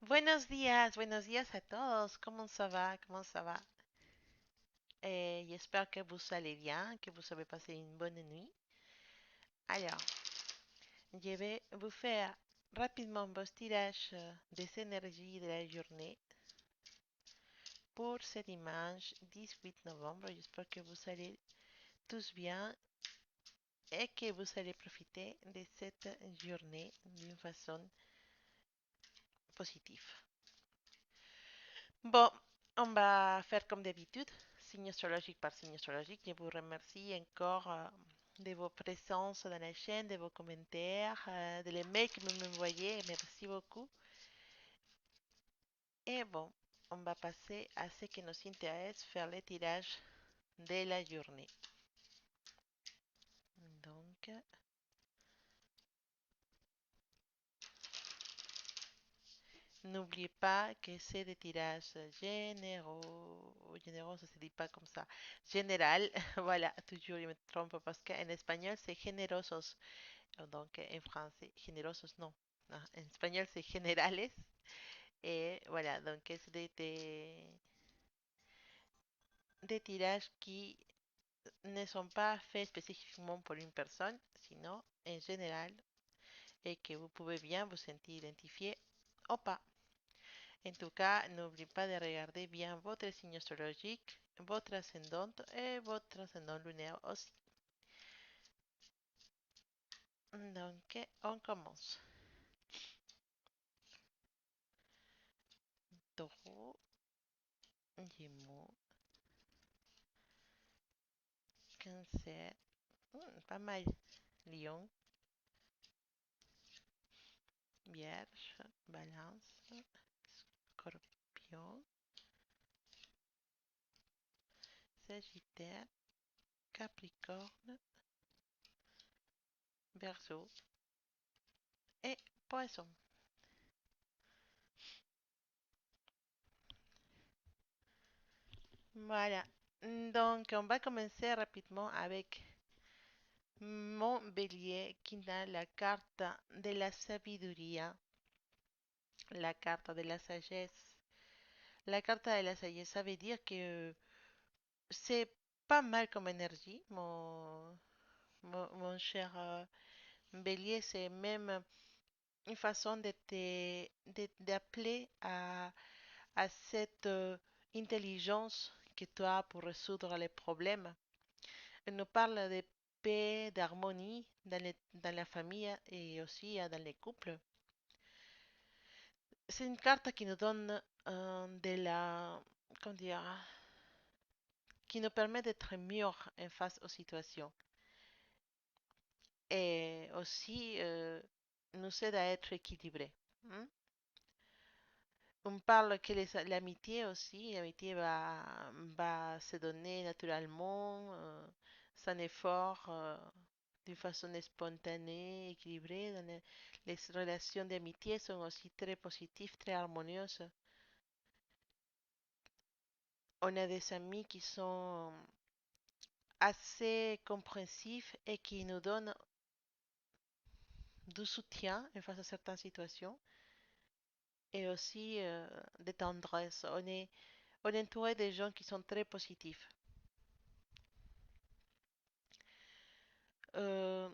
Buenos días a todos. ¿Cómo ça va? ¿Cómo ça va? J'espère que vous allez bien, que vous avez passé une bonne nuit. Alors, je vais vous faire rapidement vos tirages des énergies de la journée pour ce dimanche 18 novembre. J'espère que vous allez tous bien et que vous allez profiter de cette journée d'une façon positive. Bon, on va faire comme d'habitude, signe astrologique par signe astrologique. Je vous remercie encore de vos présences dans la chaîne, de vos commentaires, de les mails que vous m'envoyez. Merci beaucoup. Et bon, on va passer à ce qui nous intéresse, faire le tirage de la journée. Donc, n'oubliez pas que c'est des tirages généraux. Généraux, ça se dit pas comme ça. Général, voilà, toujours je me trompe parce qu'en espagnol c'est generosos. Donc en français, generosos non. Non, en espagnol c'est generales. Et voilà, donc c'est des tirages qui ne sont pas faits spécifiquement pour une personne, sinon en général, et que vous pouvez bien vous sentir identifié ou pas. En tout cas, n'oubliez pas de regarder bien votre signe astrologique, votre ascendant et votre ascendant lunaire aussi. Donc, on commence. Taureau, Gémeaux, Cancer, pas mal. Lion, Vierge, Balance, Scorpion, Sagittaire, Capricorne, Verseau et Poisson. Voilà. Donc, on va commencer rapidement avec mon bélier qui a la carte de la sabiduría, la carte de la sagesse. La carte de la sagesse, ça veut dire que c'est pas mal comme énergie, mon cher bélier. C'est même une façon d'appeler à cette intelligence que tu as pour résoudre les problèmes. Elle nous parle de paix, d'harmonie dans la famille et aussi dans les couples. C'est une carte qui nous donne comment dire, qui nous permet d'être mieux en face aux situations et aussi nous aide à être équilibrés. Hein. On parle que l'amitié aussi, l'amitié va se donner naturellement, sans effort, d'une façon spontanée, équilibrée. Les relations d'amitié sont aussi très positives, très harmonieuses. On a des amis qui sont assez compréhensifs et qui nous donnent du soutien face à certaines situations et aussi de tendresse. On est entouré de gens qui sont très positifs. Euh,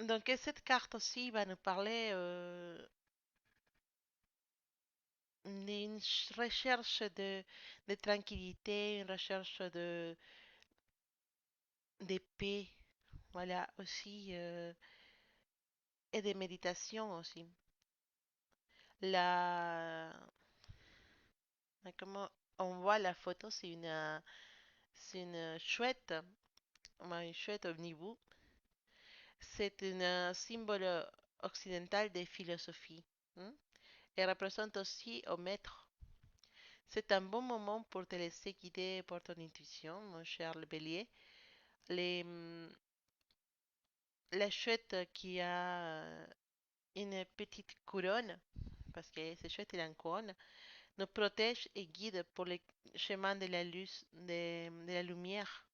donc cette carte aussi va nous parler d'une recherche de tranquillité, une recherche de paix, voilà, aussi, et de méditation aussi. La, comment on voit la photo, c'est une chouette, une chouette omnibus. C'est un symbole occidental de philosophie. Hein. Elle représente aussi au maître. C'est un bon moment pour te laisser guider par ton intuition, mon cher le bélier. Les, hum, la chouette qui a une petite couronne, parce que c'est chouette, il a une couronne, nous protège et guide pour le chemin de la luz, de la lumière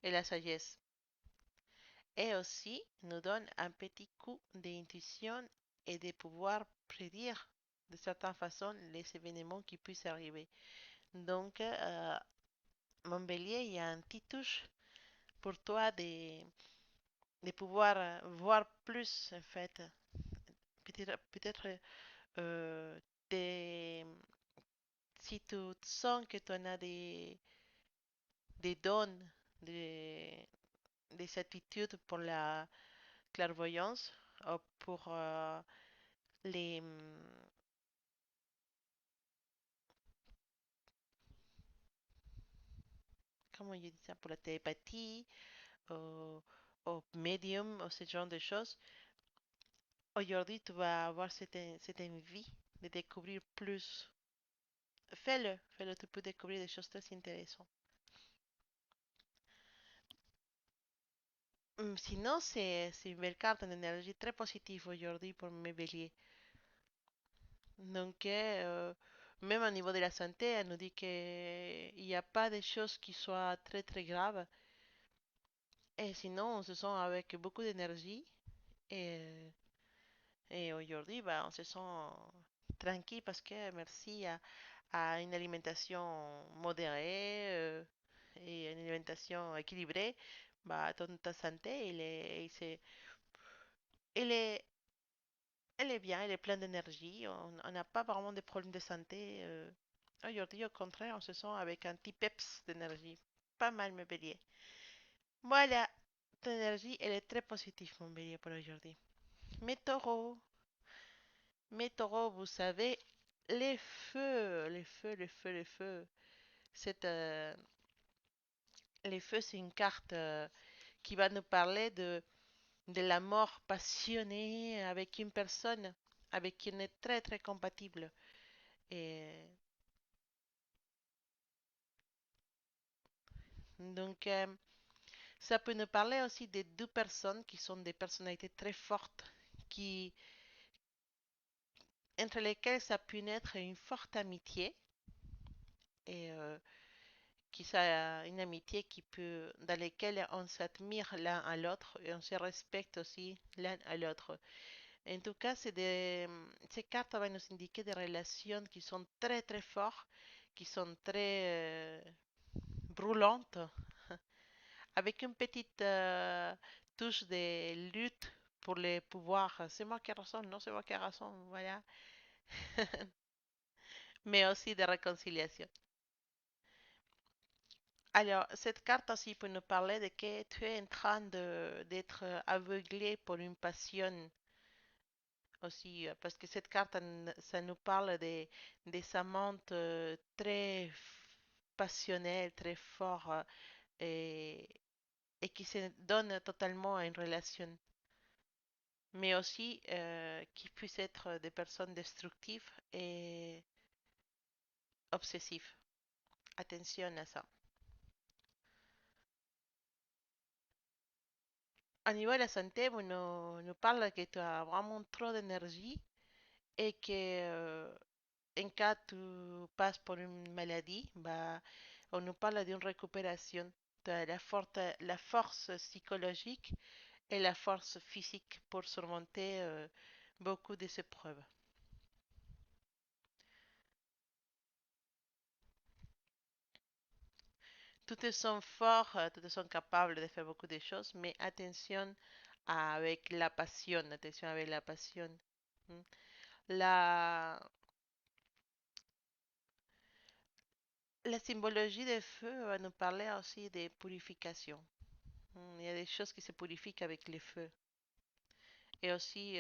et la sagesse. Et aussi nous donne un petit coup d'intuition et de pouvoir prédire de certaines façons les événements qui puissent arriver. Donc, mon bélier, il y a un petit touche pour toi de pouvoir voir plus, en fait. Peut-être euh, des- si tu sens que tu en as des dons, des, des aptitudes pour la clairvoyance, ou pour les, comment je dis ça, pour la télépathie, au, au médium, ou ce genre de choses. Aujourd'hui, tu vas avoir cette envie de découvrir plus. Fais-le, fais-le, tu peux découvrir des choses très intéressantes. Sinon, c'est une belle carte d'énergie très positive aujourd'hui pour mes béliers. Donc, même au niveau de la santé, elle nous dit qu'il n'y a pas de choses qui soient très très graves. Et sinon, on se sent avec beaucoup d'énergie. Et, et aujourd'hui, bah, on se sent tranquille parce que merci à une alimentation modérée et une alimentation équilibrée, bah, ta santé, elle est, elle est bien, elle est pleine d'énergie. On n'a pas vraiment de problèmes de santé. Aujourd'hui, au contraire, on se sent avec un petit peps d'énergie. Pas mal, mes béliers. Voilà, ton énergie, elle est très positive, mon bélier, pour aujourd'hui. Mes taureaux, mes taureaux, vous savez, les feux, les feux, les feux, les feux. C'est, les feux, c'est une carte qui va nous parler de la mort passionnée avec une personne avec qui on est très, très compatible. Et donc, ça peut nous parler aussi de deux personnes qui sont des personnalités très fortes, qui, entre lesquelles ça peut naître une forte amitié et qui ça, une amitié qui peut, dans laquelle on s'admire l'un à l'autre et on se respecte aussi l'un à l'autre. En tout cas, ces cartes vont nous indiquer des relations qui sont très très fortes, qui sont très brûlantes, avec une petite touche de lutte pour les pouvoirs. C'est moi qui ai raison, non, c'est moi qui ai raison, voilà. Mais aussi de réconciliation. Alors, cette carte aussi peut nous parler de que tu es en train d'être aveuglé pour une passion aussi, parce que cette carte, ça nous parle des amantes très passionnelles, très forts et, et qui se donnent totalement à une relation, mais aussi qui puissent être des personnes destructives et obsessives. Attention à ça. Au niveau de la santé, on nous parle que tu as vraiment trop d'énergie et que en cas tu passes por une maladie, bah, on nous parle d'une récupération. Tu as la force psychologique et la force physique pour surmonter beaucoup de ces preuves. Tout te sens fort, tout te sens capable de faire beaucoup de choses, mais attention avec la passion, attention avec la passion. Mm. La, la symbologie des feux va nous parler aussi de purification. Il y a des choses qui se purifient avec les feux. Et aussi,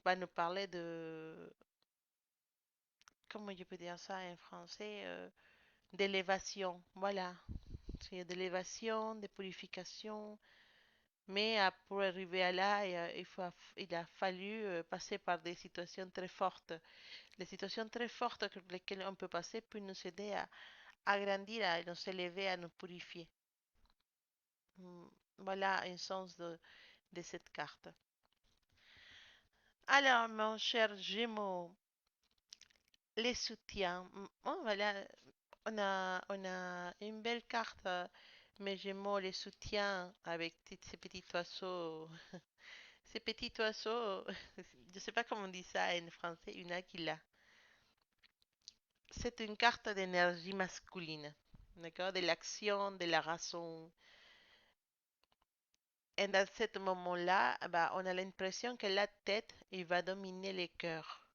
va nous parler de, comment je peux dire ça en français, d'élévation. Voilà, c'est d'élévation, de purification. Mais pour arriver à là, il a fallu passer par des situations très fortes. Les situations très fortes que lesquelles on peut passer peuvent nous aider à grandir, à nous élever, à nous purifier. Mm, voilà un sens de cette carte. Alors, mon cher Gémeaux, les soutiens. Oh, voilà, on a une belle carte, mes Gémeaux, les soutiens, avec ces petits oiseaux. Ces petits oiseaux, je sais pas comment on dit ça en français, une águila. C'est une carte d'énergie masculine, d'accord? De l'action, de la raison. Et dans ce moment-là, bah, on a l'impression que la tête, il va dominer le cœur.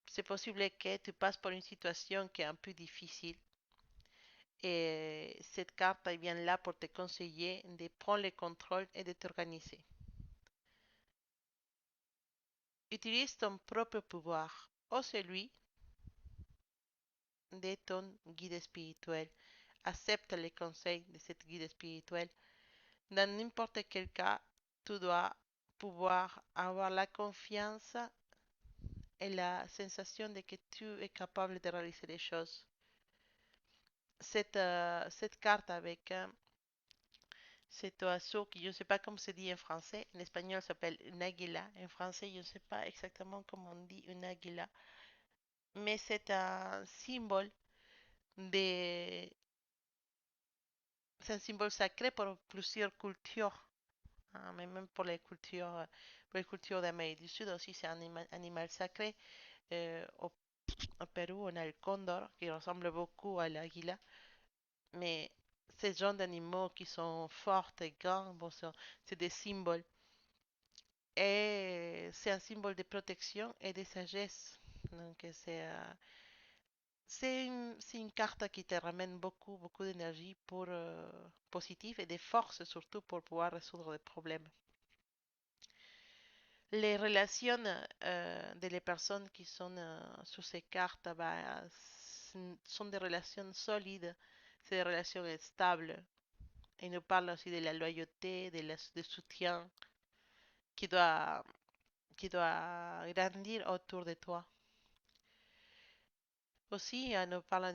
C'est possible que tu passes par une situation qui est un peu difficile. Et cette carte elle vient là pour te conseiller de prendre le contrôle et de t'organiser. Utilise ton propre pouvoir ou celui de ton guide spirituel. Accepte les conseils de cette guide spirituel. Dans n'importe quel cas, tu dois pouvoir avoir la confiance et la sensation de que tu es capable de réaliser les choses. Cette carte avec cet oiseau qui je ne sais pas comment se dit en français, en espagnol ça s'appelle une águila, en français je ne sais pas exactement comment on dit une águila, mais c'est un symbole de, c'est un symbole sacré pour plusieurs cultures, hein, mais même pour les cultures d'Amérique du Sud aussi c'est un animal sacré. Au Pérou on a le condor qui ressemble beaucoup à l'águila, mais ces genres d'animaux qui sont forts et grands, bon, c'est des symboles. Et c'est un symbole de protection et de sagesse. Donc c'est une carte qui te ramène beaucoup, beaucoup d'énergie pour positive et de force surtout pour pouvoir résoudre des problèmes. Les relations de les personnes qui sont sur ces cartes bah, sont des relations solides, c'est des relations stables. Et nous parle aussi de la loyauté, de soutien qui doit, qui doit grandir autour de toi. Aussi, nous parle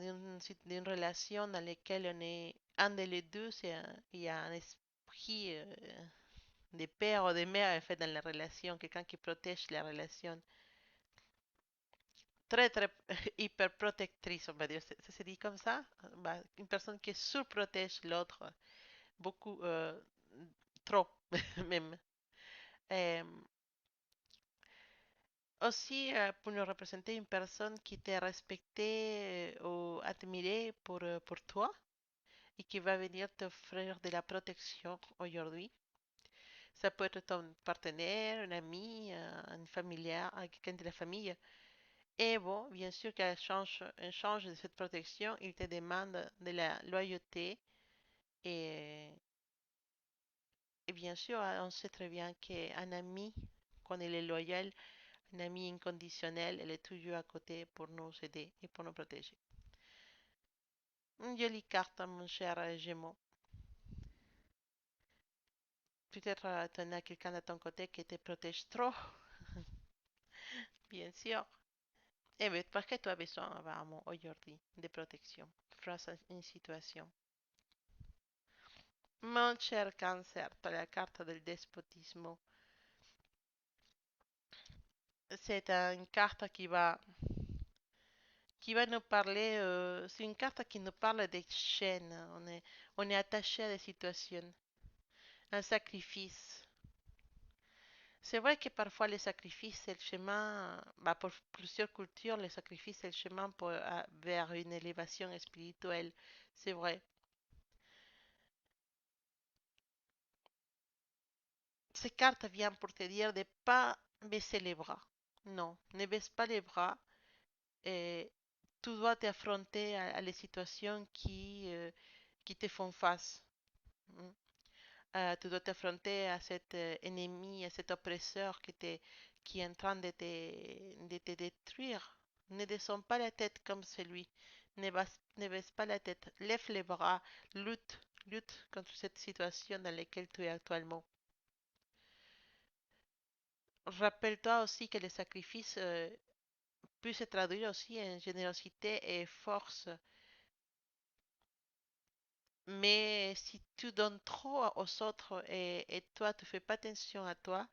d'une relation dans laquelle on est un des deux, il y a un esprit de père ou de mère en fait dans la relation, quelqu'un qui protège la relation. Très, très hyper protectrice, on va dire. Ça se dit comme ça? Bah, une personne qui surprotège l'autre, beaucoup, trop même. Euh, Aussi, pour nous représenter une personne qui t'est respectée ou admirée pour toi et qui va venir t'offrir de la protection aujourd'hui. Ça peut être ton partenaire, un ami, un familier, quelqu'un de la famille. Et bon, bien sûr en change de cette protection, il te demande de la loyauté. Et, et bien sûr, on sait très bien qu'un ami, quand il est loyal, un ami inconditionnel, elle est toujours à côté pour nous aider et pour nous protéger. Une jolie carte, mon cher Gémeaux. Peut-être tu en as quelqu'un à ton côté qui te protège trop, bien sûr. Eh bien, parce que tu as besoin vraiment aujourd'hui de protection face à une situation. Mon cher Cancer, tu as la carte del despotismo. C'est une carte qui va nous parler, c'est une carte qui nous parle des chaînes. On est attaché à des situations, un sacrifice. C'est vrai que parfois les sacrifices, c'est le chemin, bah, pour plusieurs cultures, les sacrifices, c'est le chemin vers une élévation spirituelle. C'est vrai. Ces cartes viennent pour te dire de ne pas baisser les bras. Non, ne baisse pas les bras. Et tu dois t'affronter à les situations qui te font face. Mm. Tu dois t'affronter à cet ennemi, à cet oppresseur qui est en train de te détruire. Ne descends pas la tête comme celui. Ne baisse pas la tête. Lève les bras. Lutte. Lutte contre cette situation dans laquelle tu es actuellement. Rappelle-toi aussi que le sacrifice peut se traduire aussi en générosité et force. Mais si tu donnes trop aux autres et toi, tu fais pas attention à toi,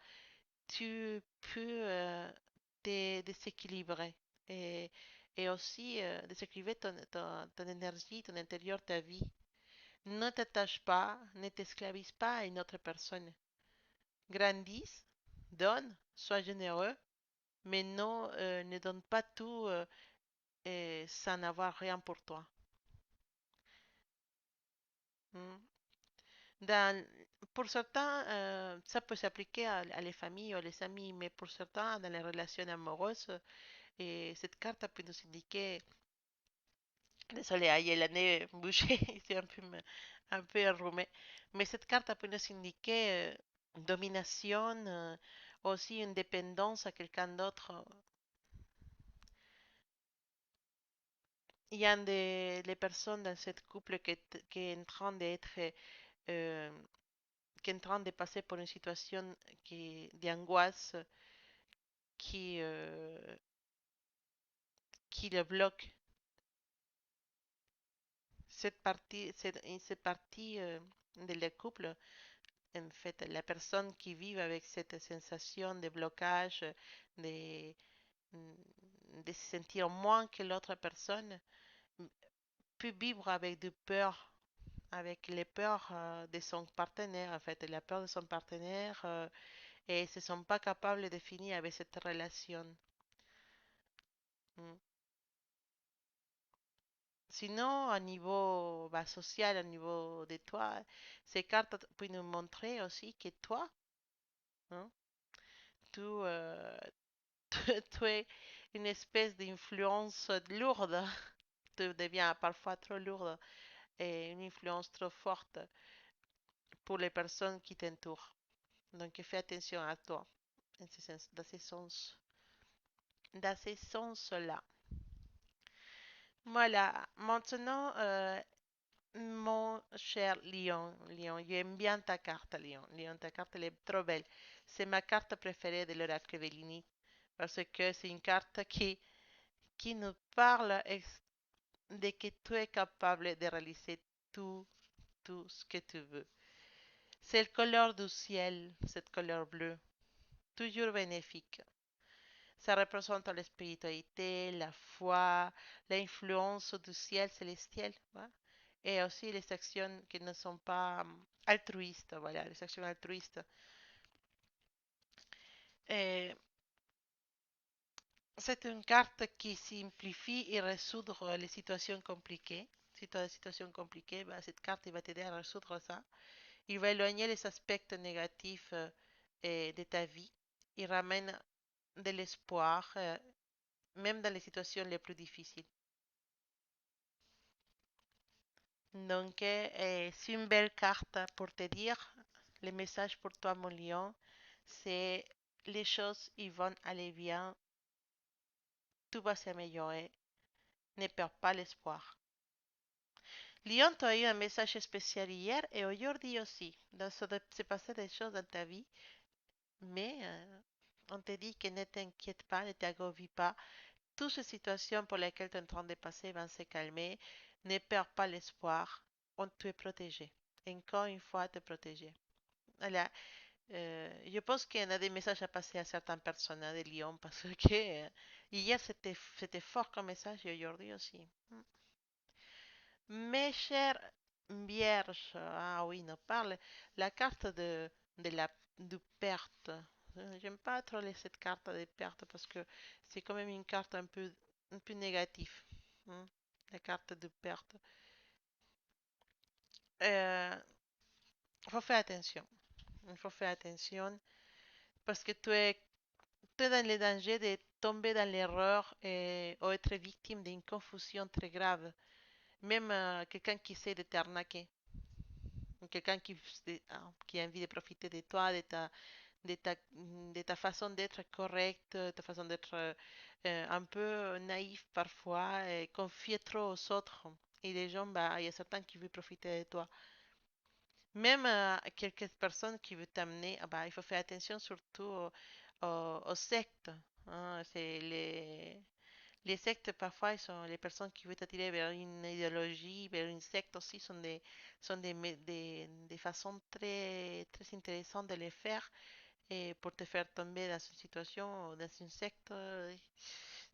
tu peux te déséquilibrer et, et aussi déséquilibrer ton énergie, ton intérieur, ta vie. Ne t'attache pas, ne t'esclavise pas à une autre personne. grandisse, donne, sois généreux, mais non, ne donne pas tout sans avoir rien pour toi. Mm. Dans- pour certains, ça peut s'appliquer à les familles ou les amis, mais pour certains, dans les relations amoureuses, cette carte peut nous indiquer, désolé, il y a la nez bouchée, c'est un peu enrhumé, mais cette carte peut nous indiquer domination, aussi une dépendance à quelqu'un d'autre. Il y a les personnes dans ce couple qui est en train d'être, euh, qui est en train de passer por une situation d'angoisse qui, euh, qui le bloque. Cette partie de le couple, en fait, la personne qui vit avec cette sensation de blocage, de, de se sentir moins que l'autre personne, peut vivre avec du peur, avec les peurs de son partenaire, en fait, la peur de son partenaire, et se sont pas capables de finir avec cette relation. Mm. Sinon, à niveau bah, social, au niveau de toi, ces cartes peuvent nous montrer aussi que toi, hein, tu, tu es une espèce d'influence lourde, tu deviens parfois trop lourde et une influence trop forte pour les personnes qui t'entourent. Donc fais attention à toi dans ce sens-là. Voilà, maintenant, mon cher Lion, Lion, j'aime bien ta carte, Lion. Lion, ta carte, elle est trop belle. C'est ma carte préférée de l'oracle Bellini parce que c'est une carte qui nous parle de que tu es capable de réaliser tout, tout ce que tu veux. C'est le couleur du ciel, cette couleur bleue, toujours bénéfique. Ça représente la spiritualité, la foi, l'influence du ciel célestiel, ouais. Et aussi les actions qui ne sont pas altruistes, voilà, les actions altruistes. Et c'est une carte qui simplifie et résoudre les situations compliquées. Si tu as des situations compliquées, bah, cette carte va t'aider à résoudre ça. Il va éloigner les aspects négatifs de ta vie. Il ramène de l'espoir, même dans les situations les plus difficiles. Donc, c'est une belle carte pour te dire, le message pour toi, mon lion, c'est les choses ils vont aller bien, tout va s'améliorer, ne perds pas l'espoir. Lion, tu as eu un message spécial hier et aujourd'hui aussi. Donc, ça s'est passé des choses dans ta vie, mais on te dit que ne t'inquiète pas, ne t'aggravis pas. Toutes ces situations pour lesquelles tu es en train de passer vont se calmer. Ne perds pas l'espoir. On te est protégé. Encore une fois, te protéger. Voilà. Je pense qu'il y en a des messages à passer à certaines personnes de Lyon parce que hier c'était fort comme message et aujourd'hui aussi. Mes chers vierges, ah oui, nous parle la carte de la de perte. J'aime pas trop cette carte de perte parce que c'est quand même une carte un peu négative. Hein, la carte de perte. Il faut faire attention. Il faut faire attention parce que tu es dans le danger de tomber dans l'erreur ou être victime d'une confusion très grave. Même quelqu'un qui essaie de t'arnaquer. Quelqu'un qui a envie de profiter de toi, de ta façon d'être correcte, de ta façon d'être un peu naïf parfois, et confier trop aux autres. Et les gens, bah, il y a certains qui veulent profiter de toi. Même quelques personnes qui veulent t'amener, ah bah, il faut faire attention surtout aux sectes. Hein. Les sectes, parfois, ils sont les personnes qui veulent t'attirer vers une idéologie, vers une secte aussi, des façons très intéressantes de les faire et pour te faire tomber dans une situation, dans une secte.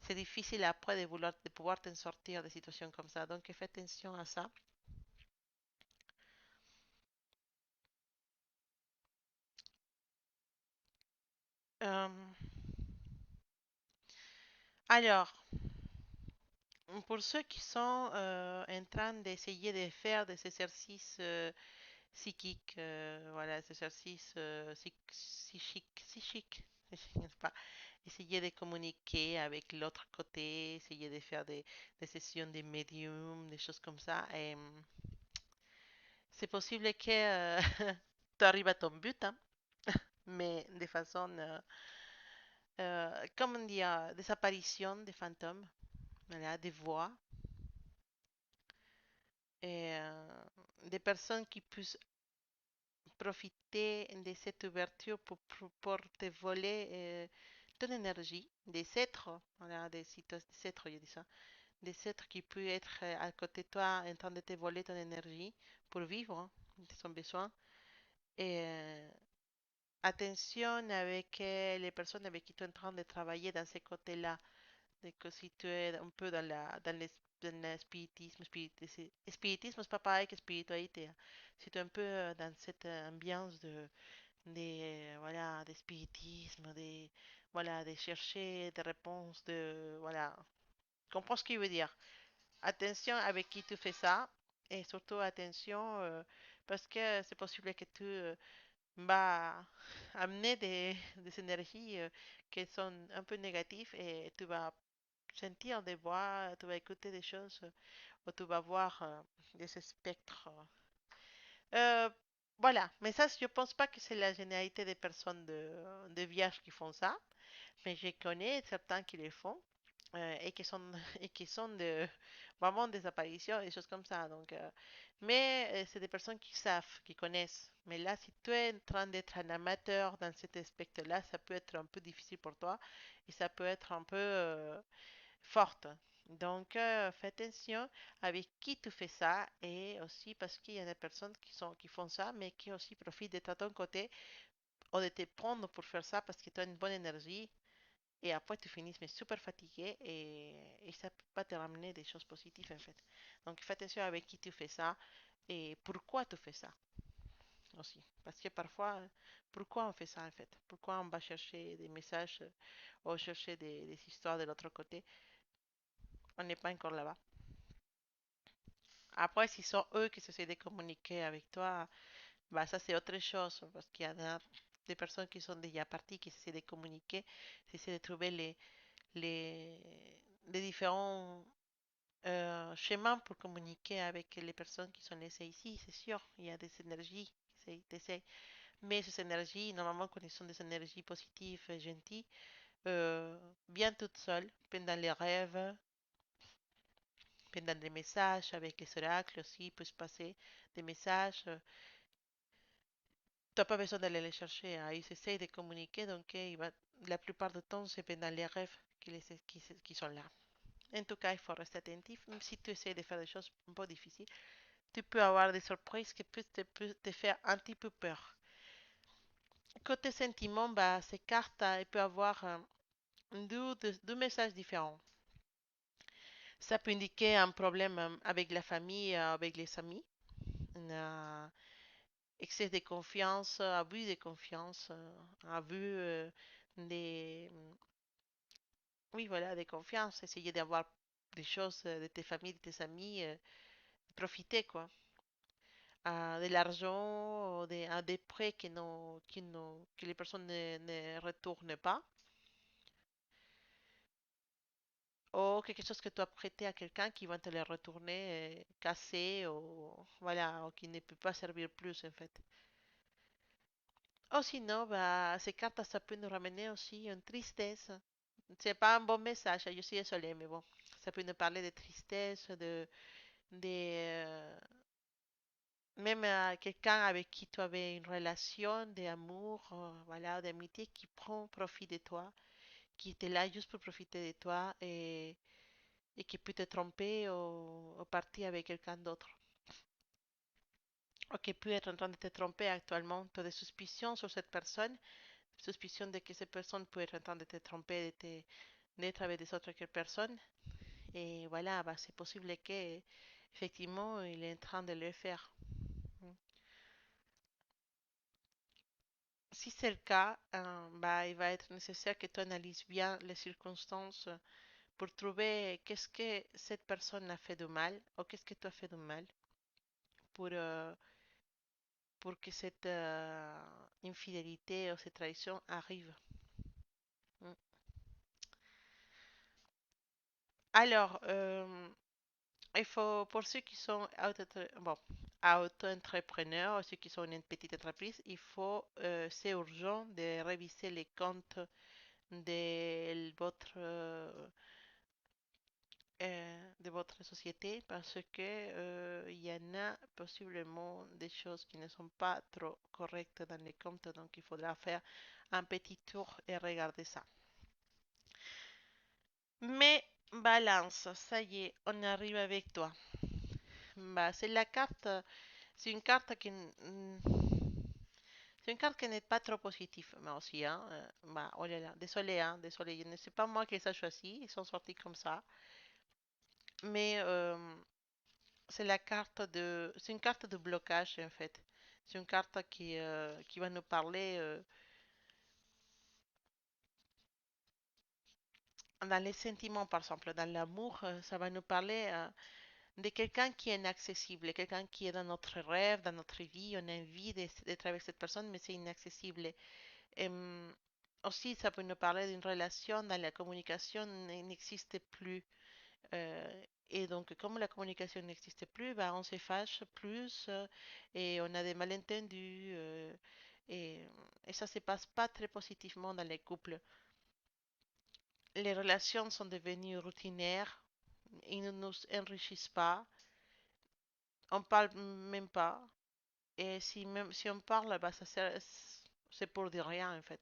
C'est difficile après de pouvoir t'en sortir de situations comme ça. Donc, fais attention à ça. alors, pour ceux qui sont en train d'essayer de faire des exercices psychiques, voilà, des exercices psychiques, n'est-ce pas? Essayer de communiquer avec l'autre côté, essayer de faire des sessions de médium, des choses comme ça. C'est possible que tu arrives à ton but, hein, mais de façon, comment dire, des apparitions de fantômes, voilà, des voix, et des personnes qui puissent profiter de cette ouverture pour te voler ton énergie, des êtres, voilà, des êtres, je dis ça, des êtres qui peuvent être à côté de toi en train de te voler ton énergie pour vivre hein, de son besoin. Et attention avec les personnes avec qui tu es en train de travailler dans ces côtés-là, de que si tu es un peu dans l'espiritisme, spiritisme, c'est pas pareil que spiritualité. Hein. Si tu es un peu dans cette ambiance voilà, de spiritisme, voilà, de chercher des réponses, voilà, comprends ce qu'il veut dire. Attention avec qui tu fais ça et surtout attention parce que c'est possible que tu vas amener des énergies qui sont un peu négatives et tu vas sentir des voix, tu vas écouter des choses ou tu vas voir des spectres. Euh, voilà, mais ça, je pense pas que c'est la généralité des personnes de vierges qui font ça, mais je connais certains qui le font et qui sont et qui sont vraiment des apparitions et des choses comme ça. Donc, mais c'est des personnes qui savent, qui connaissent. Mais là, si tu es en train d'être un amateur dans cet aspect-là, ça peut être un peu difficile pour toi et ça peut être un peu forte. Donc, fais attention avec qui tu fais ça et aussi parce qu'il y a des personnes qui font ça, mais qui aussi profitent d'être à ton côté ou de te prendre pour faire ça parce que tu as une bonne énergie et après tu finis mais super fatigué et ça peut pas te ramener des choses positives en fait. Donc, fais attention avec qui tu fais ça et pourquoi tu fais ça aussi. Parce que parfois, pourquoi on fait ça en fait? Pourquoi on va chercher des messages ou chercher des histoires de l'autre côté? On n'est pas encore là-bas. Après, si sont eux qui essaient de communiquer avec toi, bah ça c'est autre chose, parce qu'il y en a des personnes qui sont déjà parties, qui essaient de communiquer, qui essaient de trouver les différents chemins pour communiquer avec les personnes qui sont laissées ici, c'est sûr. Il y a des énergies qui essaient, mais ces énergies, normalement, quand elles sont des énergies positives, et gentilles, viennent toutes seules, pendant les rêves, pendant des messages avec les oracles aussi, il peut se passer des messages. Tu n'as pas besoin d'aller les chercher. Hein. Ils essayent de communiquer, donc la plupart du temps, c'est pendant les rêves qui sont là. En tout cas, il faut rester attentif. Même si tu essaies de faire des choses un peu difficiles, tu peux avoir des surprises qui peuvent te faire un petit peu peur. Côté sentiment, bah, ces cartes, elles peuvent avoir deux messages différents. Ça peut indiquer un problème avec la famille, avec les amis, un excès de confiance, abus de confiance, abus des, oui, voilà, de confiance, essayer d'avoir des choses de tes familles, de tes amis, profiter, quoi. De l'argent, des prêts que les personnes ne retournent pas, ou quelque chose que tu as prêté à quelqu'un qui va te le retourner cassé, ou voilà, ou qui ne peut pas servir plus, en fait. Ou sinon, bah, ces cartes, ça peut nous ramener aussi une tristesse. C'est pas un bon message, je suis désolée, mais bon, ça peut nous parler de tristesse, de même quelqu'un avec qui tu avais une relation d'amour, voilà, d'amitié qui prend profit de toi, qui était là juste pour profiter de toi et qui peut te tromper ou partir avec quelqu'un d'autre. Ou qui peut être en train de te tromper actuellement. Tu as des suspicions sur cette personne, suspicion de que cette personne peut être en train de te tromper, d'être avec des autres personnes. Et voilà, bah, c'est possible que effectivement il est en train de le faire. si c'est le cas, bah, il va être nécessaire que tu analyses bien les circonstances pour trouver qu'est-ce que cette personne a fait de mal ou qu'est-ce que tu as fait de mal pour, euh, pour que cette infidélité ou cette trahison arrive. Mm. Alors, il faut, pour ceux qui sont bon, auto-entrepreneurs, ceux qui sont une petite entreprise, il faut, c'est urgent de réviser les comptes de votre société parce que il y en a possiblement des choses qui ne sont pas trop correctes dans les comptes, donc il faudra faire un petit tour et regarder ça. Mais balance, ça y est, on arrive avec toi. Bah, c'est la carte, c'est une carte c'est une carte qui n'est pas trop positive, mais aussi, hein. Bah, oh là là, désolé, hein, désolé, je ne sais pas moi qui les a choisis, ils sont sortis comme ça. Mais c'est une carte de blocage en fait. C'est une carte qui va nous parler dans les sentiments, par exemple, dans l'amour, ça va nous parler de quelqu'un qui est inaccessible, quelqu'un qui est dans notre rêve, dans notre vie. On a envie d'être avec cette personne, mais c'est inaccessible. Em, Aussi, ça peut nous parler d'une relation dans la communication n'existe plus. Et donc, comme la communication n'existe plus, bah, on se fâche plus et on a des malentendus et, et ça se passe pas très positivement dans les couples. Les relations sont devenues routinières, ils ne nous enrichissent pas, on parle même pas et si même si on parle, bah, c'est pour dire rien en fait.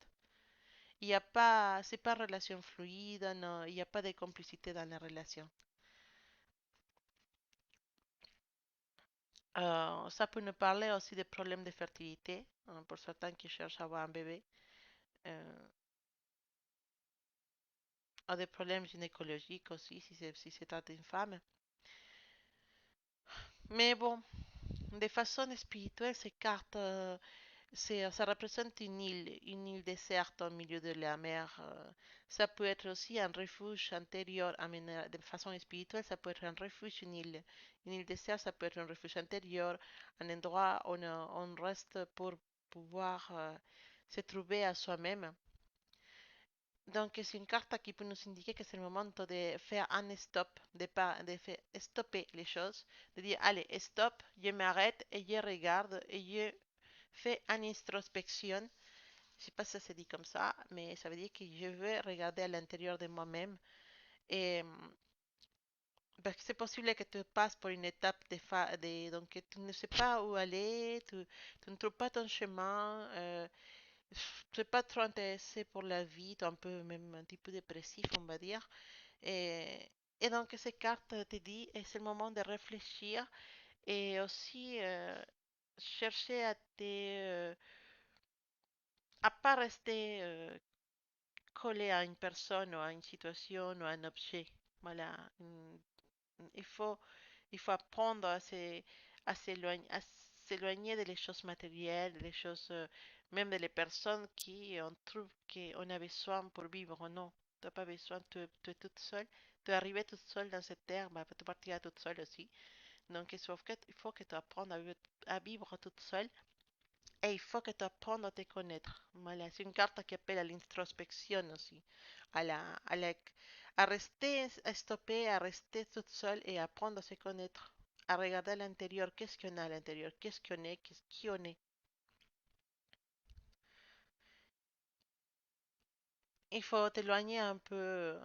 Il n'y a pas, c'est pas relation fluide, non, il n'y a pas de complicité dans la relation. Ça peut nous parler aussi des problèmes de fertilité, hein, pour certains qui cherchent à avoir un bébé, euh, ou des problèmes gynécologiques aussi, si c'est une femme. Mais bon, de façon spirituelle, ces cartes, ça représente une île déserte au milieu de la mer. Ça peut être aussi un refuge intérieur, de façon spirituelle, ça peut être un refuge, une île déserte, ça peut être un refuge intérieur, un endroit où on reste pour pouvoir se trouver à soi-même. Donc, c'est une carte qui peut nous indiquer que c'est le moment de faire un stop, de faire stopper les choses, de dire, allez, stop, je m'arrête et je regarde et je fais une introspection. Je sais pas si ça se dit comme ça, mais ça veut dire que je veux regarder à l'intérieur de moi-même. Et parce que c'est possible que tu passes pour une étape donc tu ne sais pas où aller, tu ne trouves pas ton chemin, tu n'es pas trop intéressé pour la vie, tu es un peu même un petit peu dépressif, on va dire. Et, et donc ces cartes te disent, et c'est le moment de réfléchir et aussi chercher à pas rester collé à une personne ou à une situation ou à un objet. Voilà. Il faut, il faut apprendre à s'éloigner des choses matérielles, des choses, même des personnes qui on trouve qu'on a besoin pour vivre. Non, tu n'as pas besoin, tu es toute seule. Tu es arrivée toute seule dans cette terre, bah, tu partiras toute seule aussi. Donc, il faut que tu apprennes à vivre toute seule et il faut que tu apprennes à te connaître. Voilà, c'est une carte qui appelle à l'introspection aussi, à la, à la, à rester, à stopper, à rester toute seule et apprendre à se connaître, à regarder à l'intérieur, qu'est-ce qu'on a à l'intérieur, qu'est-ce qu'on est, qui on est. Il faut t'éloigner un peu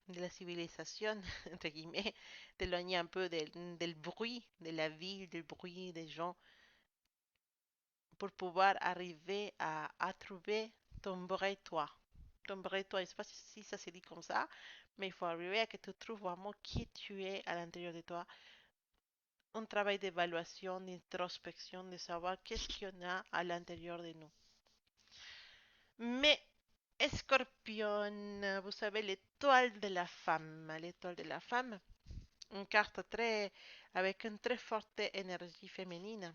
de la civilisation, entre guillemets, t'éloigner un peu del bruit de la ville, del bruit des gens, pour pouvoir arriver à trouver ton vrai toi. Ton vrai toi, je ne sais pas si ça se dit comme ça, mais il faut arriver à que tu trouves vraiment qui tu es à l'intérieur de toi. Un travail d'évaluation, d'introspection, de savoir qu'est-ce qu'il y en a à l'intérieur de nous. Mais Scorpion, vous savez, l'étoile de la femme. L'étoile de la femme, une carte avec une très forte énergie féminine.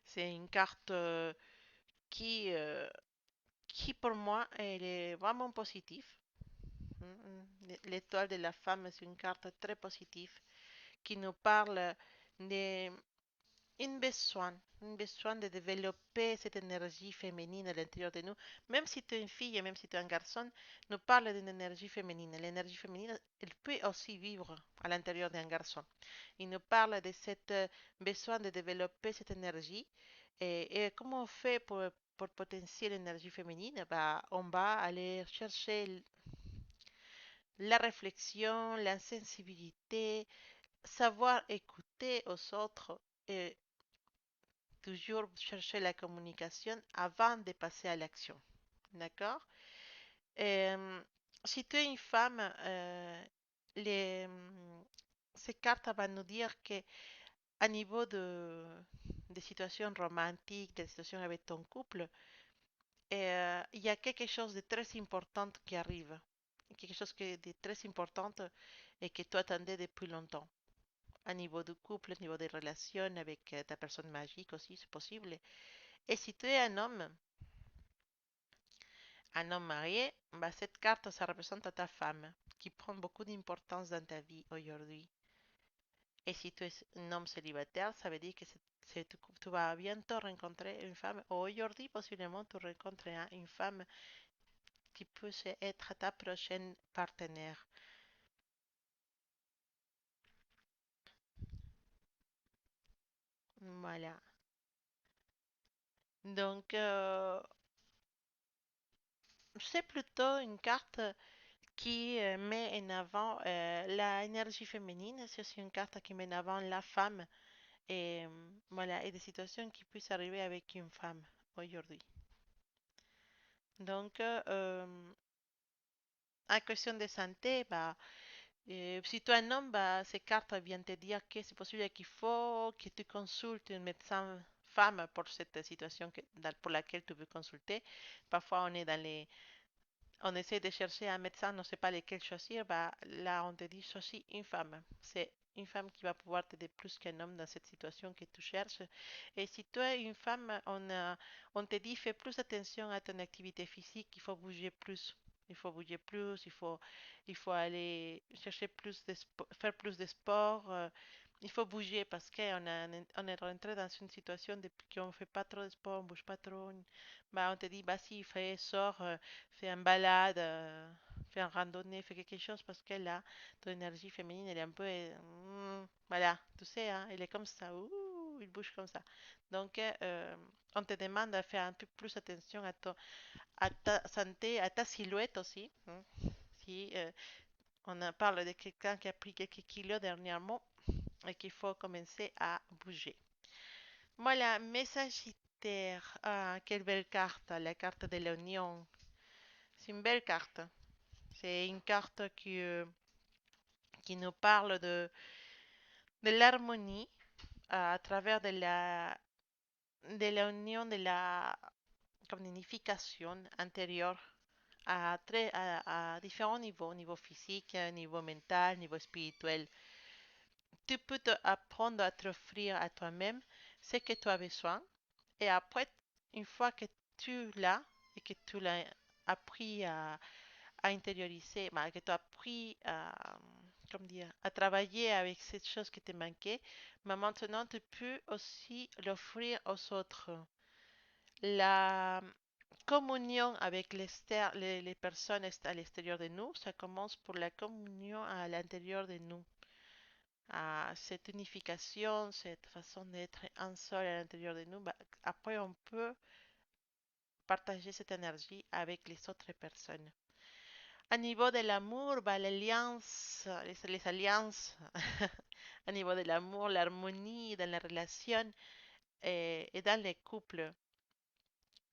C'est une carte qui, euh, qui pour moi, elle est vraiment positive. L'étoile de la femme, c'est une carte très positive qui nous parle de un besoin de développer cette énergie féminine à l'intérieur de nous. Même si tu es une fille et même si tu es un garçon, nous parle d'une énergie féminine. L'énergie féminine, elle peut aussi vivre à l'intérieur d'un garçon. Il nous parle de ce besoin de développer cette énergie. Et comment on fait pour potentier l'énergie féminine? Bah, on va aller chercher la réflexion, la sensibilité, savoir écouter aux autres et toujours chercher la communication avant de passer à l'action. D'accord? Euh, si tu es une femme, les, ces cartes vont nous dire que à niveau de situations romantiques, de situations avec ton couple, il y a quelque chose de très important qui arrive. Quelque chose de très important et que tu attendais depuis longtemps. À niveau du couple, à niveau des relations avec ta personne magique aussi, c'est possible. Et si tu es un homme marié, bah, cette carte, ça représente ta femme qui prend beaucoup d'importance dans ta vie aujourd'hui. Et si tu es un homme célibataire, ça veut dire que tu vas bientôt rencontrer une femme, ou aujourd'hui possiblement tu rencontres une femme qui peut être ta prochaine partenaire. Voilà. Donc, c'est plutôt une carte qui met en avant l'énergie féminine. C'est aussi une carte qui met en avant la femme et voilà, et des situations qui puissent arriver avec une femme aujourd'hui. Donc, en question de santé, bah, si tu es un homme, bah, ces cartes viennent te dire que c'est possible qu'il faut que tu consultes un médecin femme pour cette situation pour laquelle tu veux consulter. Parfois, on essaie de chercher un médecin, on ne sait pas lequel choisir, bah, là on te dit choisis une femme. C'est une femme qui va pouvoir t'aider plus qu'un homme dans cette situation que tu cherches. Et si tu es une femme, on te dit fais plus attention à ton activité physique, il faut bouger plus. Il faut bouger plus, il faut aller chercher faire plus de sport. Il faut bouger parce on est rentré dans une situation depuis qu'on ne fait pas trop de sport, on ne bouge pas trop. Bah, on te dit, bah si, sors, fais une balade, fais une randonnée, fais quelque chose parce que là, ton énergie féminine, elle est un peu, voilà, tu sais, hein, elle est comme ça, il bouge comme ça. Donc, on te demande de faire un peu plus attention à ta santé, à ta silhouette aussi, hein. Si on en parle de quelqu'un qui a pris quelques kilos dernièrement et qu'il faut commencer à bouger. Voilà, mes Sagittaires. Ah, quelle belle carte, la carte de l'oignon. C'est une belle carte. C'est une carte qui nous parle de l'harmonie à travers de l'union, comme unification intérieure à différents niveaux, niveau physique, niveau mental, niveau spirituel. Tu peux apprendre à t'offrir à toi-même ce que tu as besoin. Et après, une fois que tu l'as et que tu l'as appris à intérioriser, bah, que tu as appris comment dire, à travailler avec cette chose qui te manquait, mais maintenant tu peux aussi l'offrir aux autres. La communion avec les personnes à l'extérieur de nous, ça commence pour la communion à l'intérieur de nous. Cette unification, cette façon d'être un seul à l'intérieur de nous, bah, après on peut partager cette énergie avec les autres personnes. À niveau de l'amour, bah, l'alliance, les alliances, à niveau de l'amour, l'harmonie dans la relation et dans les couples,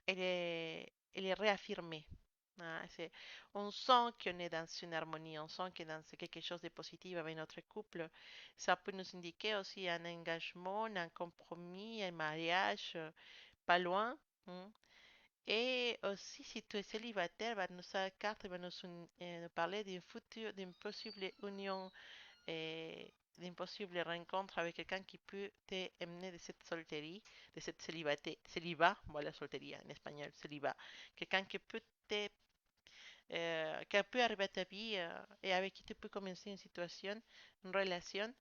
elle est réaffirmée. Ah, on sent qu'on est dans une harmonie, on sent que dans quelque chose de positif avec notre couple. Ça peut nous indiquer aussi un engagement, un compromis, un mariage pas loin. Hein. Et aussi, si tu es célibataire, sa carte va nous parler d'une future, d'une possible union d'impossibles rencontres avec quelqu'un qui peut t'emmener de cette solterie, de cette célibat, voilà, solterie en espagnol, célibat. Quelqu'un qui peut qui peut arriver à ta vie et avec qui tu peux commencer une situation, une relation.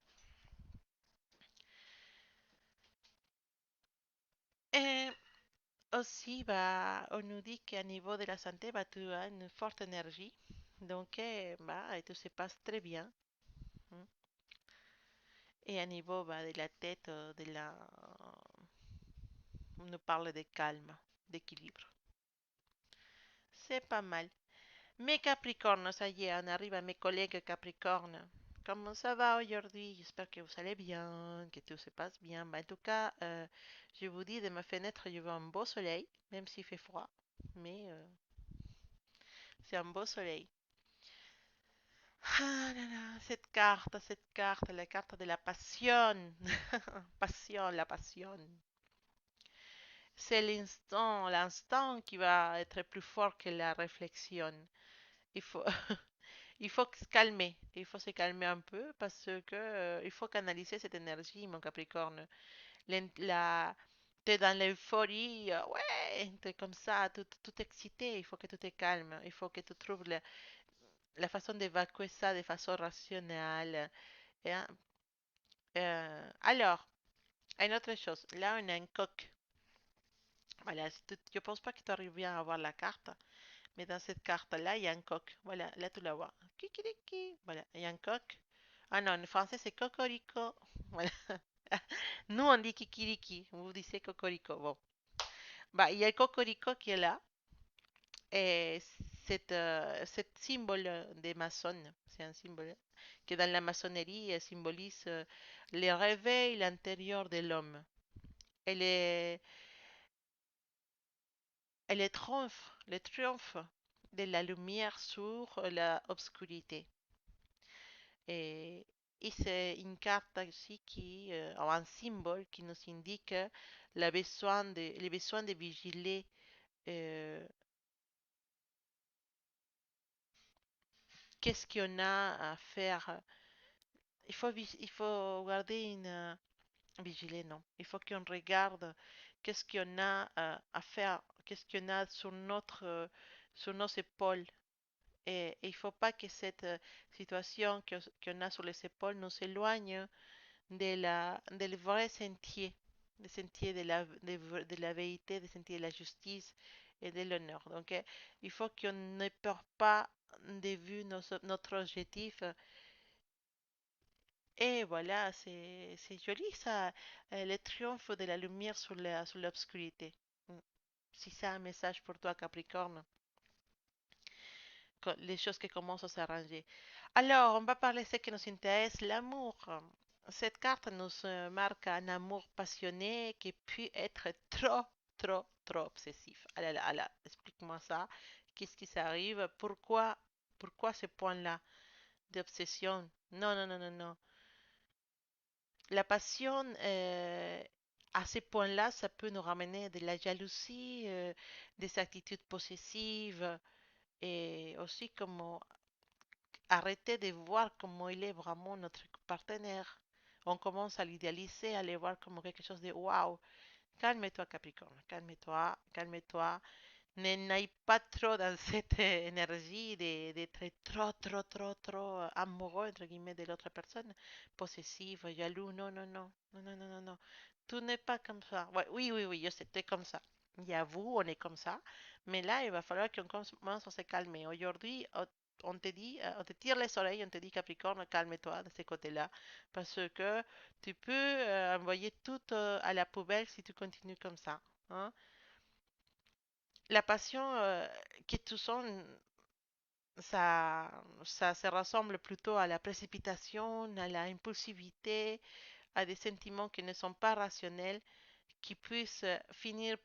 Et aussi, bah, on nous dit qu'à niveau de la santé, bah, tu as une forte énergie. Donc, bah, et tout se passe très bien. Hein. Et à niveau bah, de la tête, on nous parle de calme, d'équilibre. C'est pas mal. Mes Capricornes, ça y est, on arrive à mes collègues Capricornes. Comment ça va aujourd'hui? J'espère que vous allez bien, que tout se passe bien. Bah, en tout cas, je vous dis, de ma fenêtre, je vois un beau soleil, même s'il fait froid. Mais c'est un beau soleil. Ah là là, cette carte, la carte de la passion. Passion, la passion. C'est l'instant qui va être plus fort que la réflexion. Il faut, il faut se calmer. Il faut se calmer un peu parce que il faut canaliser cette énergie, mon Capricorne. La, t'es dans l'euphorie, ouais, t'es comme ça, tout excité. Il faut que tu te calmes. Il faut que tu trouves la façon d'évacuer ça de façon rationnelle. Et, alors, une autre chose. Là, on a un coq. Voilà, je pense pas que tu arrives bien à voir la carte. Mais dans cette carte-là, il y a un coq. Voilà, là tu la vois. Kikiriki. Voilà, il y a un coq. Ah non, en français c'est cocorico. Voilà. Nous on dit kikiriki. Vous dites cocorico. Bon. Bah, il y a le cocorico qui est là. Et c'est symbole des maçons. C'est un symbole qui dans la maçonnerie symbolise le réveil intérieur de l'homme. Elle est, elle est le triomphe de la lumière sur l'obscurité. Et, et c'est une carte aussi ou un symbole qui nous indique le besoin de vigiler euh, qu'est-ce qu'on a à faire. Il faut garder vigiler, non. Il faut qu'on regarde qu'est-ce qu'on a à faire, qu'est-ce qu'on a sur nos épaules. Et il ne faut pas que cette situation qu'on a sur les épaules nous éloigne del vrai sentier, le sentier de la vérité, le sentier de la justice et de l'honneur. Donc, il faut qu'on ne perd pas de vue notre objectif. Et voilà, c'est joli ça, le triomphe de la lumière sur l'obscurité. Mm. Si c'est un message pour toi, Capricorne, les choses qui commencent à s'arranger. Alors, on va parler de ce qui nous intéresse, l'amour. Cette carte nous marque un amour passionné qui peut être trop obsessif. Alors, explique-moi ça. Qu'est-ce qui s'arrive? Pourquoi ce point-là d'obsession? Non, non, non, non, non. La passion, à ce point-là, ça peut nous ramener de la jalousie, des attitudes possessives et aussi comme arrêter de voir comment il est vraiment notre partenaire. On commence à l'idéaliser, à le voir comme quelque chose de waouh. Calme-toi, Capricorne, calme-toi, calme-toi. N'aille pas trop dans cette énergie d'être trop amoureux, entre guillemets, de l'autre personne, possessive, jaloux. Non, non, non, non, non, non, non, non. Tout n'est pas comme ça. Ouais, oui, oui, oui, je sais, t'es comme ça. Il y a vous, on est comme ça. Mais là, il va falloir qu'on commence à se calmer. Aujourd'hui, on te dit, on te tire les oreilles, on te dit Capricorne, calme-toi de ce côté-là. Parce que tu peux envoyer tout à la poubelle si tu continues comme ça. Hein. La passion que tu sens, ça se ressemble plutôt à la précipitation, à la impulsivité, à des sentiments qui ne sont pas rationnels, qui puissent finir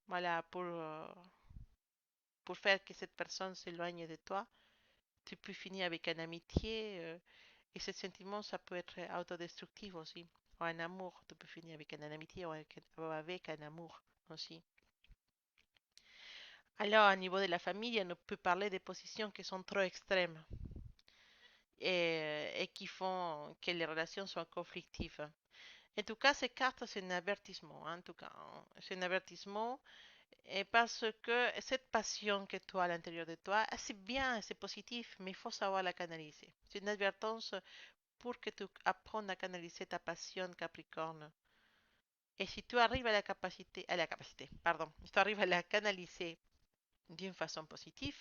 voilà, pour faire que cette personne s'éloigne de toi. Tu peux finir avec une amitié, et ce sentiment, ça peut être autodestructif aussi. Ou un amour, tu peux finir avec une amitié ou avec un amour aussi. Alors, au niveau de la famille, on peut parler de positions qui sont trop extrêmes. et qui font que les relations soient conflictives. En tout cas, ces cartes, c'est un avertissement, hein, en tout cas, hein. C'est un avertissement et parce que cette passion que tu as à l'intérieur de toi, c'est bien, c'est positif, mais il faut savoir la canaliser. C'est une advertence pour que tu apprennes à canaliser ta passion Capricorne. Et si tu arrives pardon, si tu arrives à la canaliser d'une façon positive,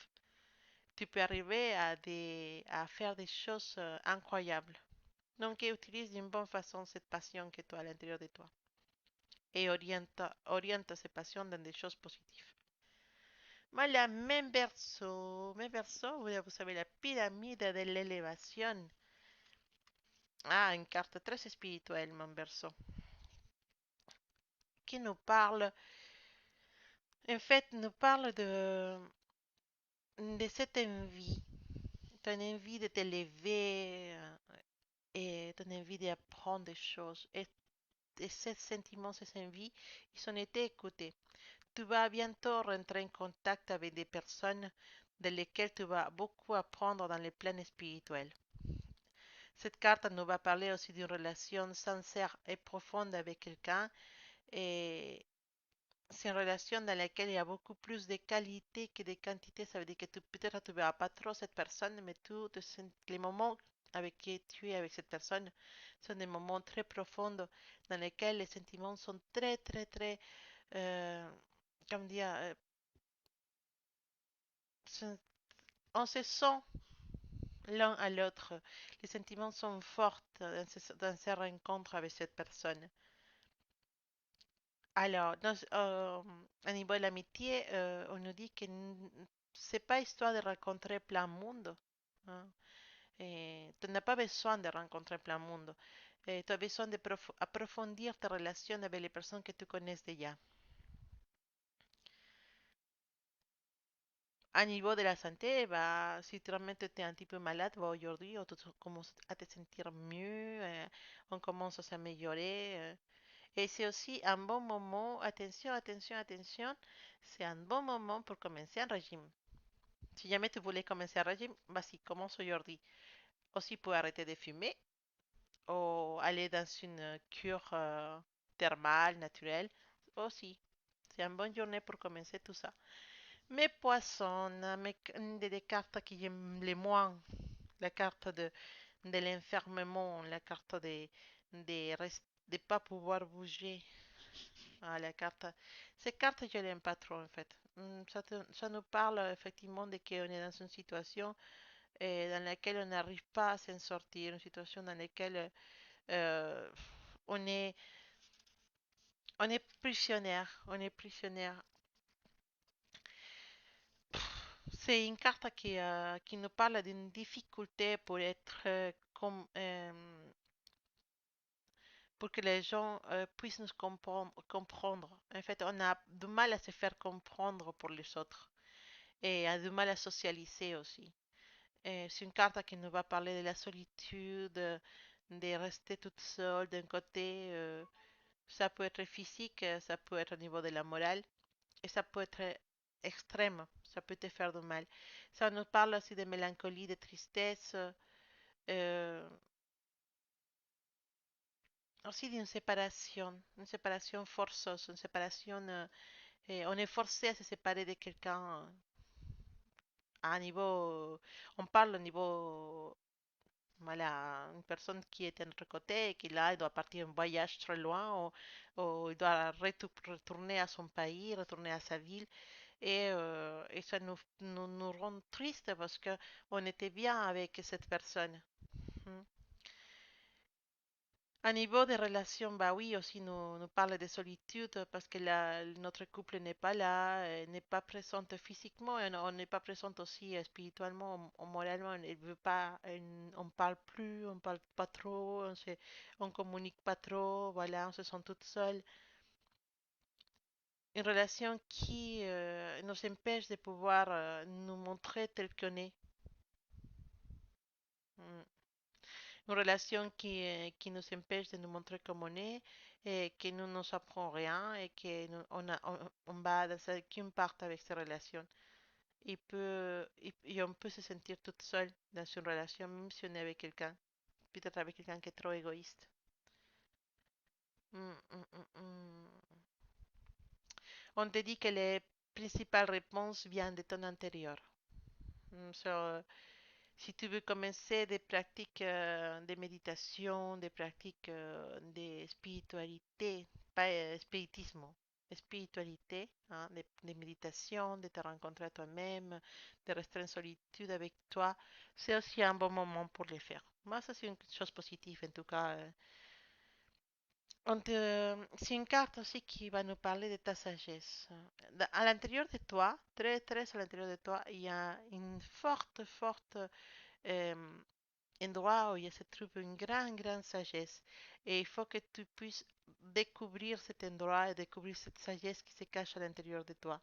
tu peux arriver à faire des choses incroyables. Donc, utilise d'une bonne façon cette passion que tu as à l'intérieur de toi et oriente ces passions dans des choses positives. Voilà, mes versos, vous savez, la pyramide de l'élévation. Ah, une carte très spirituelle, mon verso, qui nous parle, en fait, nous parle de cette envie, ton envie de t'élever et ton envie d'apprendre des choses. Et ces sentiments, ces envies, ils ont été écoutés. Tu vas bientôt rentrer en contact avec des personnes de lesquelles tu vas beaucoup apprendre dans le plan spirituel. Cette carte nous va parler aussi d'une relation sincère et profonde avec quelqu'un et c'est une relation dans laquelle il y a beaucoup plus de qualité que de quantité. Ça veut dire que peut-être tu ne verras pas trop cette personne, mais les moments avec qui tu es avec cette personne sont des moments très profonds dans lesquels les sentiments sont très, très, très, euh, comment dire, on se sent l'un à l'autre. Les sentiments sont forts dans ces rencontres avec cette personne. Alors, à niveau de l'amitié, on nous dit que c'est pas histoire de rencontrer plein monde, hein. Tu n'as pas besoin de rencontrer plein monde. Tu as besoin d'approfondir tes relations avec les personnes que tu connais déjà. À niveau de la santé, bah, si realmente tu es un petit peu malade bah, aujourd'hui, ou tu commences à te sentir mieux, on commence à s'améliorer. Et c'est aussi un bon moment, attention, attention, attention, c'est un bon moment pour commencer un régime. Si jamais tu voulais commencer un régime, vas-y, commence aujourd'hui. Aussi pour arrêter de fumer ou aller dans une cure thermale, naturelle. Aussi, c'est une bonne journée pour commencer tout ça. Mes poissons, des cartes qui j'aime les moins, la carte de l'enfermement, la carte de pas pouvoir bouger. Ah, la carte. Ces cartes, je l'aime pas trop en fait. Ça nous parle effectivement de qu'on est dans une situation dans laquelle on n'arrive pas à s'en sortir, une situation dans laquelle euh, on est, on est prisonnière, on est prisonnière. C'est une carte qui nous parle d'une difficulté pour être pour que les gens puissent nous comprendre. En fait, on a du mal à se faire comprendre pour les autres et a du mal à socialiser aussi. C'est une carte qui nous va parler de la solitude, de rester toute seule d'un côté. Ça peut être physique, ça peut être au niveau de la morale et ça peut être extrême. Ça peut te faire du mal. Ça nous parle aussi de mélancolie, de tristesse, euh, aussi une séparation forceuse, une séparation. On est forcé à se séparer de quelqu'un à un niveau. On parle au niveau. Voilà, une personne qui est de notre côté et qui là, il doit partir en voyage très loin ou il doit retourner à son pays, retourner à sa ville. Et ça nous rend tristes parce que on était bien avec cette personne. Mm. À niveau des relations, bah oui, aussi nous parle de solitude parce que notre couple n'est pas là, n'est pas présente physiquement et on n'est pas présente aussi spirituellement ou moralement. Elle veut pas, on parle plus, on parle pas trop, on communique pas trop, voilà, on se sent toute seule. Une relation qui nous empêche de pouvoir nous montrer tel qu'on est. Mm. Une relation qui nous empêche de nous montrer comme on est et qui ne nous apprend rien et on va dans aucune part avec ces relations. et on peut se sentir toute seule dans une relation, même si on est avec quelqu'un, peut-être avec quelqu'un qui est trop égoïste. Mm, mm, mm, mm. On te dit que les principales réponses viennent de ton intérieur. Si tu veux commencer des pratiques de méditation, des pratiques de spiritualité, pas spiritisme, spiritualité, hein, de méditation, de te rencontrer à toi-même, de rester en solitude avec toi, c'est aussi un bon moment pour le faire. Moi, ça, c'est une chose positive, en tout cas. C'est une carte aussi qui va nous parler de ta sagesse. À l'intérieur de toi, très, très à l'intérieur de toi, il y a une forte, forte euh, endroit où il se trouve une grande, grande sagesse. Et il faut que tu puisses découvrir cet endroit et découvrir cette sagesse qui se cache à l'intérieur de toi.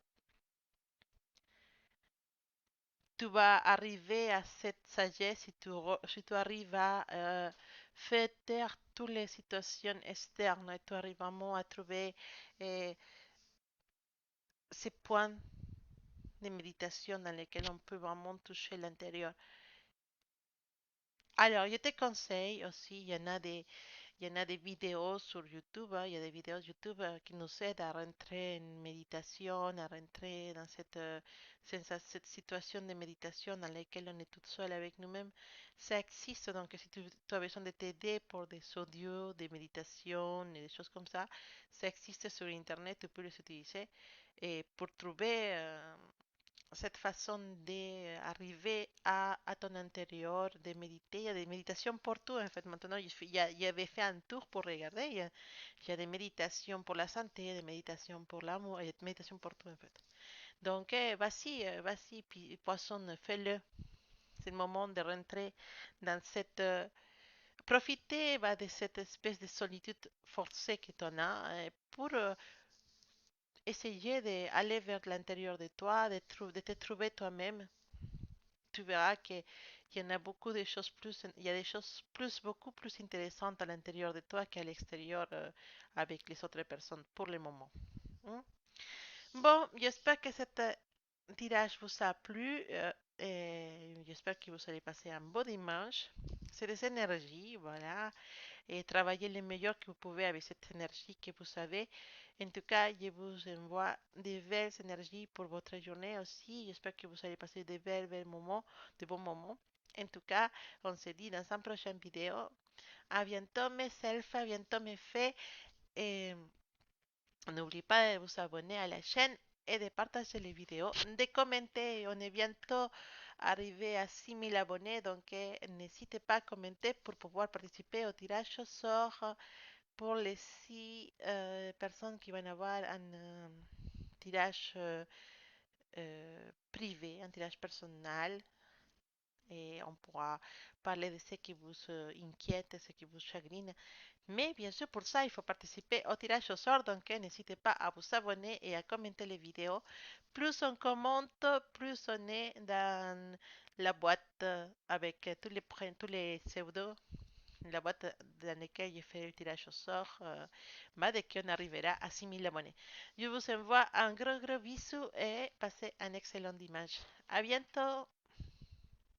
Tu vas arriver à cette sagesse si tu arrives à faire taire toutes les situations externes et tu arrives vraiment à trouver euh, ces points de méditation dans lesquels on peut vraiment toucher l'intérieur. Alors, je te conseille aussi, il y en a des vidéos sur YouTube, hein, il y a des vidéos YouTube qui nous aident à rentrer en méditation, à rentrer dans cette situation de méditation dans laquelle on est toute seule avec nous-mêmes. Ça existe, donc si tu as besoin de t'aider pour des audios, des méditations et des choses comme ça existe sur Internet, tu peux les utiliser. Et pour trouver cette façon d'arriver à ton intérieur, de méditer. Il y a des méditations pour tout, en fait. Maintenant, j'avais fait un tour pour regarder. Il y a des méditations pour la santé, des méditations pour l'amour, il y a des méditations pour tout, en fait. Donc, vas-y, poisson, fais-le. C'est le moment de rentrer dans cette... profiter de cette espèce de solitude forcée que tu as pour essayer d'aller vers l'intérieur de toi, de te trouver toi-même. Tu verras qu'il y en a beaucoup de choses plus, il y a des choses beaucoup plus intéressantes à l'intérieur de toi qu'à l'extérieur avec les autres personnes pour le moment. Hein. Bon, j'espère que cet tirage vous a plu et j'espère que vous allez passer un bon dimanche. C'est des énergies, voilà, et travaillez le meilleur que vous pouvez avec cette énergie que vous avez. En tout cas, je vous envoie de belles énergies pour votre journée aussi. J'espère que vous allez passer de belles moments, de bons moments. En tout cas, on se dit dans un prochain vidéo. À bientôt mes selfs, à bientôt mes faits. Et n'oubliez pas de vous abonner à la chaîne et de partager les vidéos, de commenter. On est bientôt arrivé à 6000 abonnés, donc n'hésitez pas à commenter pour pouvoir participer au tirage au sort pour les 6 personnes qui vont avoir un tirage privé, un tirage personnel. Et on pourra parler de ce qui vous inquiète, ce qui vous chagrine. Mais bien sûr, pour ça, il faut participer au tirage au sort. Donc, n'hésitez pas à vous abonner et à commenter les vidéos. Plus on commente, plus on est dans la boîte avec tous les pseudos, la boîte dans laquelle j'ai fait le tirage au sort, dès qu'on arrivera à 6000 abonnés. Je vous envoie un gros bisou et passez un excellent dimanche. À bientôt!